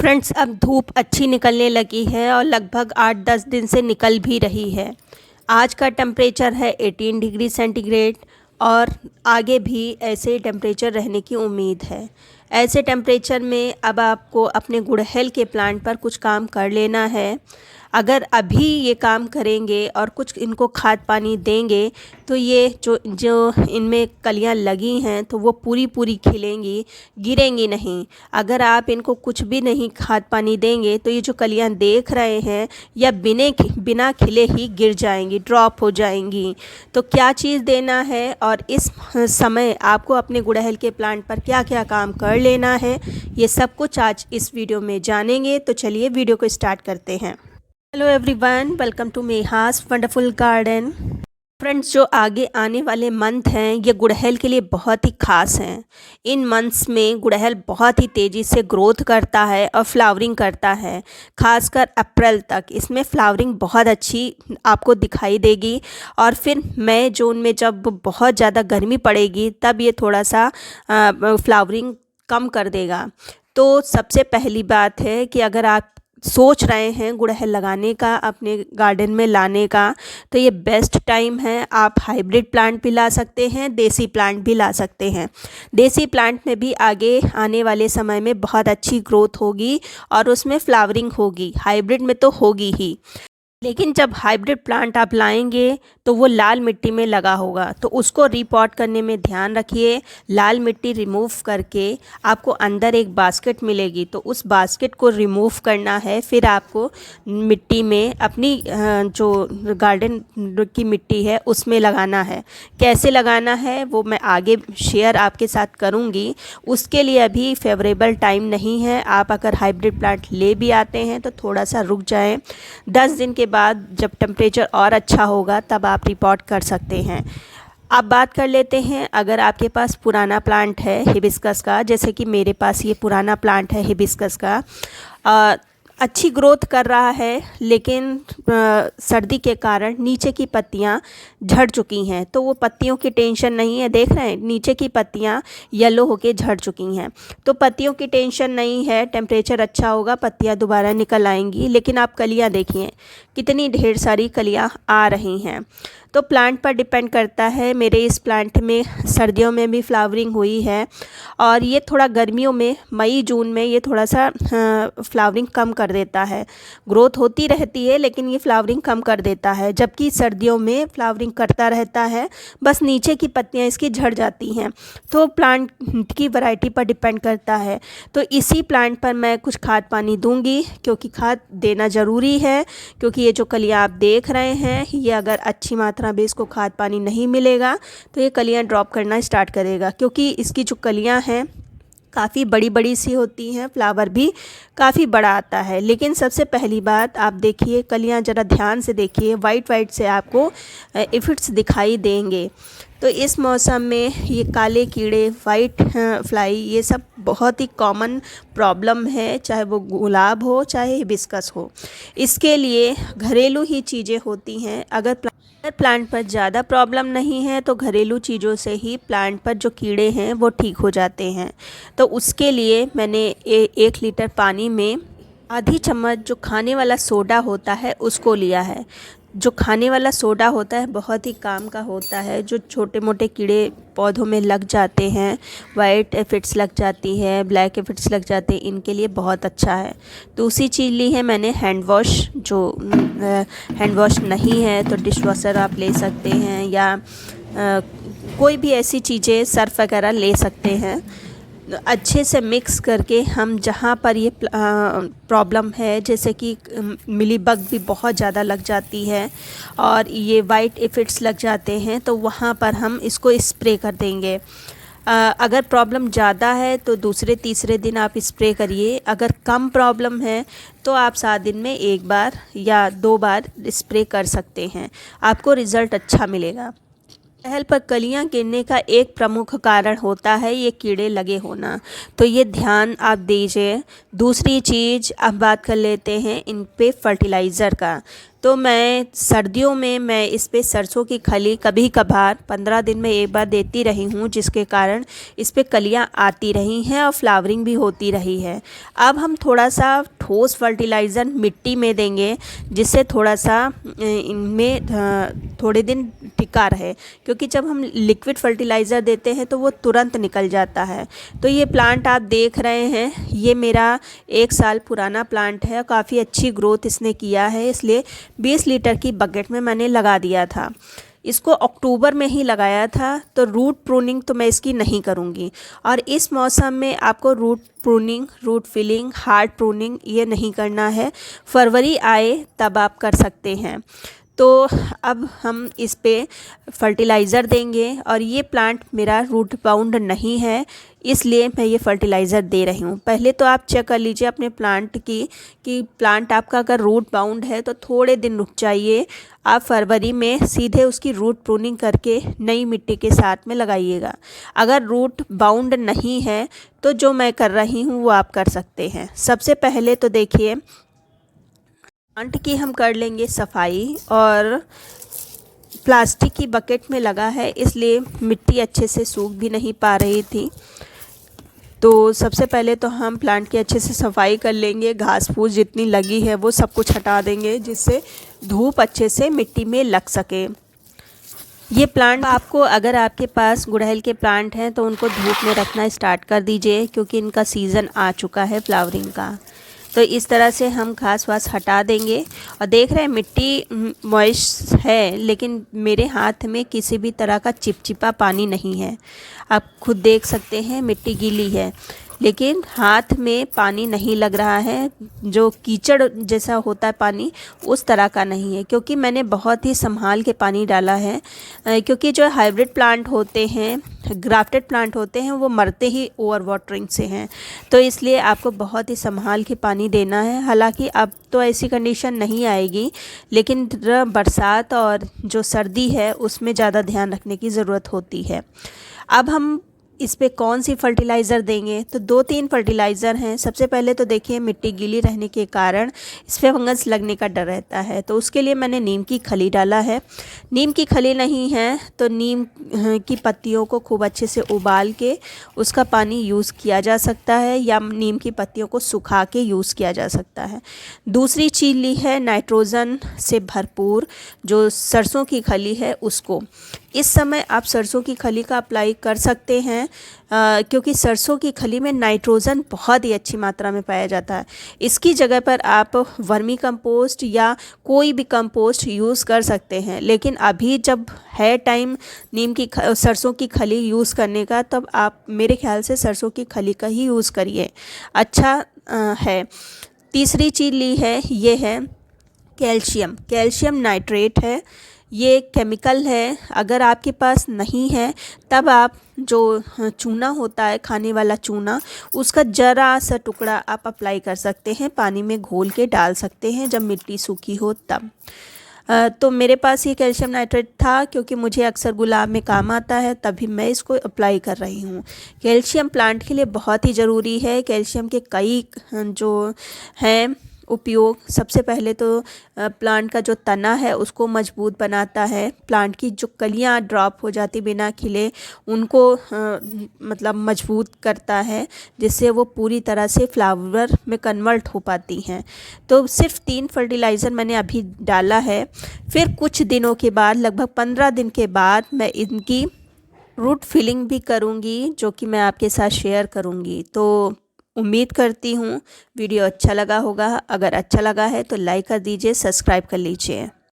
Friends, अब धूप अच्छी निकलने लगी है और लगभग 8-10 दिन से निकल भी रही है। आज का टेम्परेचर है 18 डिग्री सेंटीग्रेड और आगे भी ऐसे टेम्परेचर रहने की उम्मीद है। ऐसे टेम्परेचर में अब आपको अपने गुड़हल के प्लांट पर कुछ काम कर लेना है। अगर अभी ये काम करेंगे और कुछ इनको खाद पानी देंगे तो ये जो इनमें कलियां लगी हैं तो वो पूरी खिलेंगी, गिरेंगी नहीं। अगर आप इनको कुछ भी नहीं खाद पानी देंगे तो ये जो कलियां देख रहे हैं या बिना खिले ही गिर जाएंगी, ड्रॉप हो जाएंगी। तो क्या चीज़ देना है और इस समय आपको अपने गुड़हल के प्लांट पर क्या क्या काम कर लेना है, ये सब कुछ आज इस वीडियो में जानेंगे। तो चलिए वीडियो को स्टार्ट करते हैं। Hello everyone, welcome to Meha's wonderful garden. Friends, जो आगे आने वाले मंथ हैं ये गुड़हल के लिए बहुत ही ख़ास हैं। इन मंथ्स में गुड़हल बहुत ही तेज़ी से ग्रोथ करता है और फ्लावरिंग करता है। खासकर अप्रैल तक इसमें फ्लावरिंग बहुत अच्छी आपको दिखाई देगी और फिर मई जून में जब बहुत ज़्यादा गर्मी पड़ेगी तब ये थोड़ा सा फ्लावरिंग कम कर देगा। तो सबसे पहली बात है कि अगर आप सोच रहे हैं गुड़हल लगाने का, अपने गार्डन में लाने का, तो ये बेस्ट टाइम है। आप हाइब्रिड प्लांट भी ला सकते हैं, देसी प्लांट भी ला सकते हैं। देसी प्लांट में भी आगे आने वाले समय में बहुत अच्छी ग्रोथ होगी और उसमें फ्लावरिंग होगी। हाइब्रिड में तो होगी ही, लेकिन जब हाइब्रिड प्लांट आप लाएंगे तो वो लाल मिट्टी में लगा होगा, तो उसको रीपॉट करने में ध्यान रखिए। लाल मिट्टी रिमूव करके आपको अंदर एक बास्केट मिलेगी, तो उस बास्केट को रिमूव करना है। फिर आपको मिट्टी में अपनी जो गार्डन की मिट्टी है उसमें लगाना है। कैसे लगाना है वो मैं आगे शेयर आपके साथ करूँगी। उसके लिए अभी फेवरेबल टाइम नहीं है। आप अगर हाइब्रिड प्लांट ले भी आते हैं तो थोड़ा सा रुक जाएं। 10 दिन के बाद जब टेम्परेचर और अच्छा होगा तब आप रिपोर्ट कर सकते हैं। अब बात कर लेते हैं, अगर आपके पास पुराना प्लांट है हिबिस्कस का, जैसे कि मेरे पास ये पुराना प्लांट है हिबिस्कस का, अच्छी ग्रोथ कर रहा है, लेकिन सर्दी के कारण नीचे की पत्तियां झड़ चुकी हैं। तो वो पत्तियों की टेंशन नहीं है, देख रहे हैं नीचे की पत्तियां येलो होके झड़ चुकी हैं। तो पत्तियों की टेंशन नहीं है, टेम्परेचर अच्छा होगा, पत्तियां दोबारा निकल आएंगी। लेकिन आप कलियां देखिए, कितनी ढेर सारी कलियां आ रही हैं। तो प्लांट पर डिपेंड करता है। मेरे इस प्लांट में सर्दियों में भी फ्लावरिंग हुई है और ये थोड़ा गर्मियों में मई जून में ये थोड़ा सा फ्लावरिंग कम कर देता है। ग्रोथ होती रहती है लेकिन ये फ्लावरिंग कम कर देता है, जबकि सर्दियों में फ्लावरिंग करता रहता है, बस नीचे की पत्तियां इसकी झड़ जाती हैं। तो प्लांट की वैरायटी पर डिपेंड करता है। तो इसी प्लांट पर मैं कुछ खाद पानी दूंगी, क्योंकि खाद देना ज़रूरी है। क्योंकि ये जो कलियाँ आप देख रहे हैं, ये अगर अच्छी मात्रा में इसको खाद पानी नहीं मिलेगा तो ये कलियां ड्रॉप करना स्टार्ट करेगा। क्योंकि इसकी जो कलियां हैं काफ़ी बड़ी बड़ी सी होती हैं, फ्लावर भी काफ़ी बड़ा आता है। लेकिन सबसे पहली बात आप देखिए, कलियां ज़रा ध्यान से देखिए, वाइट से आपको इफिट्स दिखाई देंगे। तो इस मौसम में ये काले कीड़े, वाइट फ्लाई, ये सब बहुत ही कॉमन प्रॉब्लम है, चाहे वो गुलाब हो चाहे हिबिस्कस हो। इसके लिए घरेलू ही चीज़ें होती हैं। अगर प्लांट पर ज़्यादा प्रॉब्लम नहीं है तो घरेलू चीज़ों से ही प्लांट पर जो कीड़े हैं वो ठीक हो जाते हैं। तो उसके लिए मैंने 1 लीटर पानी में आधी चम्मच जो खाने वाला सोडा होता है उसको लिया है। जो खाने वाला सोडा होता है बहुत ही काम का होता है। जो छोटे मोटे कीड़े पौधों में लग जाते हैं, वाइट एफिड्स लग जाती है, ब्लैक एफिड्स लग जाते हैं, इनके लिए बहुत अच्छा है। दूसरी चीज़ ली है मैंने हैंड वॉश। जो हैंड वॉश नहीं है तो डिश वॉशर आप ले सकते हैं, या कोई भी ऐसी चीज़ें, सर्फ वगैरह ले सकते हैं। अच्छे से मिक्स करके हम जहाँ पर ये प्रॉब्लम है, जैसे कि मिलीबग भी बहुत ज़्यादा लग जाती है और ये वाइट एफिड्स लग जाते हैं, तो वहाँ पर हम इसको स्प्रे कर देंगे। अगर प्रॉब्लम ज़्यादा है तो दूसरे तीसरे दिन आप स्प्रे करिए। अगर कम प्रॉब्लम है तो आप 7 दिन में 1 बार या 2 बार स्प्रे कर सकते हैं, आपको रिज़ल्ट अच्छा मिलेगा। गुड़हल पर कलियां गिरने का एक प्रमुख कारण होता है ये कीड़े लगे होना, तो ये ध्यान आप दीजिए। दूसरी चीज़ अब बात कर लेते हैं इन पे फर्टिलाइज़र का। तो मैं सर्दियों में मैं इस पे सरसों की खली कभी कभार 15 दिन में एक बार देती रही हूँ, जिसके कारण इस पे कलियाँ आती रही हैं और फ्लावरिंग भी होती रही है। अब हम थोड़ा सा ठोस फर्टिलाइज़र मिट्टी में देंगे, जिससे थोड़ा सा इनमें थोड़े दिन टिका रहे, क्योंकि जब हम लिक्विड फर्टिलाइज़र देते हैं तो वो तुरंत निकल जाता है। तो ये प्लांट आप देख रहे हैं, ये मेरा 1 साल पुराना प्लांट है, काफ़ी अच्छी ग्रोथ इसने किया है, इसलिए 20 लीटर की बकेट में मैंने लगा दिया था। इसको अक्टूबर में ही लगाया था, तो रूट प्रूनिंग तो मैं इसकी नहीं करूँगी। और इस मौसम में आपको root pruning, root filling, hard pruning ये नहीं करना है। फरवरी आए तब आप कर सकते हैं। तो अब हम इस पे फर्टिलाइज़र देंगे, और ये प्लांट मेरा रूट बाउंड नहीं है, इसलिए मैं ये फर्टिलाइज़र दे रही हूँ। पहले तो आप चेक कर लीजिए अपने प्लांट की कि प्लांट आपका अगर रूट बाउंड है तो थोड़े दिन रुक जाइए। आप फरवरी में सीधे उसकी रूट प्रूनिंग करके नई मिट्टी के साथ में लगाइएगा। अगर रूट बाउंड नहीं है तो जो मैं कर रही हूँ वो आप कर सकते हैं। सबसे पहले तो देखिए, प्लांट की हम कर लेंगे सफाई, और प्लास्टिक की बकेट में लगा है इसलिए मिट्टी अच्छे से सूख भी नहीं पा रही थी। तो सबसे पहले तो हम प्लांट की अच्छे से सफाई कर लेंगे, घास फूस जितनी लगी है वो सब कुछ हटा देंगे, जिससे धूप अच्छे से मिट्टी में लग सके। ये प्लांट आपको, अगर आपके पास गुड़हल के प्लांट हैं तो उनको धूप में रखना स्टार्ट कर दीजिए, क्योंकि इनका सीज़न आ चुका है फ्लावरिंग का। तो इस तरह से हम घास वास हटा देंगे। और देख रहे हैं मिट्टी मॉइस्ट है, लेकिन मेरे हाथ में किसी भी तरह का चिपचिपा पानी नहीं है। आप खुद देख सकते हैं मिट्टी गीली है, लेकिन हाथ में पानी नहीं लग रहा है। जो कीचड़ जैसा होता है पानी, उस तरह का नहीं है, क्योंकि मैंने बहुत ही संभाल के पानी डाला है। क्योंकि जो हाइब्रिड प्लांट होते हैं, ग्राफ्टेड प्लांट होते हैं, वो मरते ही ओवर वाटरिंग से हैं। तो इसलिए आपको बहुत ही संभाल के पानी देना है। हालांकि अब तो ऐसी कंडीशन नहीं आएगी, लेकिन बरसात और जो सर्दी है उसमें ज़्यादा ध्यान रखने की ज़रूरत होती है। अब हम इस पे कौन सी फर्टिलाइज़र देंगे, तो 2-3 फर्टिलाइज़र हैं। सबसे पहले तो देखिए, मिट्टी गीली रहने के कारण इस पे फंगस लगने का डर रहता है, तो उसके लिए मैंने नीम की खली डाला है। नीम की खली नहीं है तो नीम की पत्तियों को खूब अच्छे से उबाल के उसका पानी यूज़ किया जा सकता है, या नीम की पत्तियों को सुखा के यूज़ किया जा सकता है। दूसरी चीज़ ली है नाइट्रोजन से भरपूर जो सरसों की खली है, उसको इस समय आप सरसों की खली का अप्लाई कर सकते हैं, क्योंकि सरसों की खली में नाइट्रोजन बहुत ही अच्छी मात्रा में पाया जाता है। इसकी जगह पर आप वर्मी कंपोस्ट या कोई भी कंपोस्ट यूज़ कर सकते हैं, लेकिन अभी जब है टाइम सरसों की खली यूज़ करने का, तब आप मेरे ख्याल से सरसों की खली का ही यूज़ करिए, अच्छा है। तीसरी चीज़ ली है, ये है कैल्शियम नाइट्रेट है। ये केमिकल है, अगर आपके पास नहीं है तब आप जो चूना होता है, खाने वाला चूना, उसका ज़रा सा टुकड़ा आप अप्लाई कर सकते हैं, पानी में घोल के डाल सकते हैं जब मिट्टी सूखी हो तब। तो मेरे पास ये कैल्शियम नाइट्रेट था, क्योंकि मुझे अक्सर गुलाब में काम आता है, तभी मैं इसको अप्लाई कर रही हूँ। कैल्शियम प्लांट के लिए बहुत ही ज़रूरी है। कैल्शियम के कई जो हैं उपयोग, सबसे पहले तो प्लांट का जो तना है उसको मजबूत बनाता है। प्लांट की जो कलियां ड्रॉप हो जाती बिना खिले, उनको मतलब मजबूत करता है, जिससे वो पूरी तरह से फ्लावर में कन्वर्ट हो पाती हैं। तो सिर्फ 3 फर्टिलाइज़र मैंने अभी डाला है। फिर कुछ दिनों के बाद, लगभग 15 दिन के बाद, मैं इनकी रूट फिलिंग भी करूँगी, जो कि मैं आपके साथ शेयर करूँगी। तो उम्मीद करती हूँ वीडियो अच्छा लगा होगा। अगर अच्छा लगा है तो लाइक कर दीजिए, सब्सक्राइब कर लीजिए।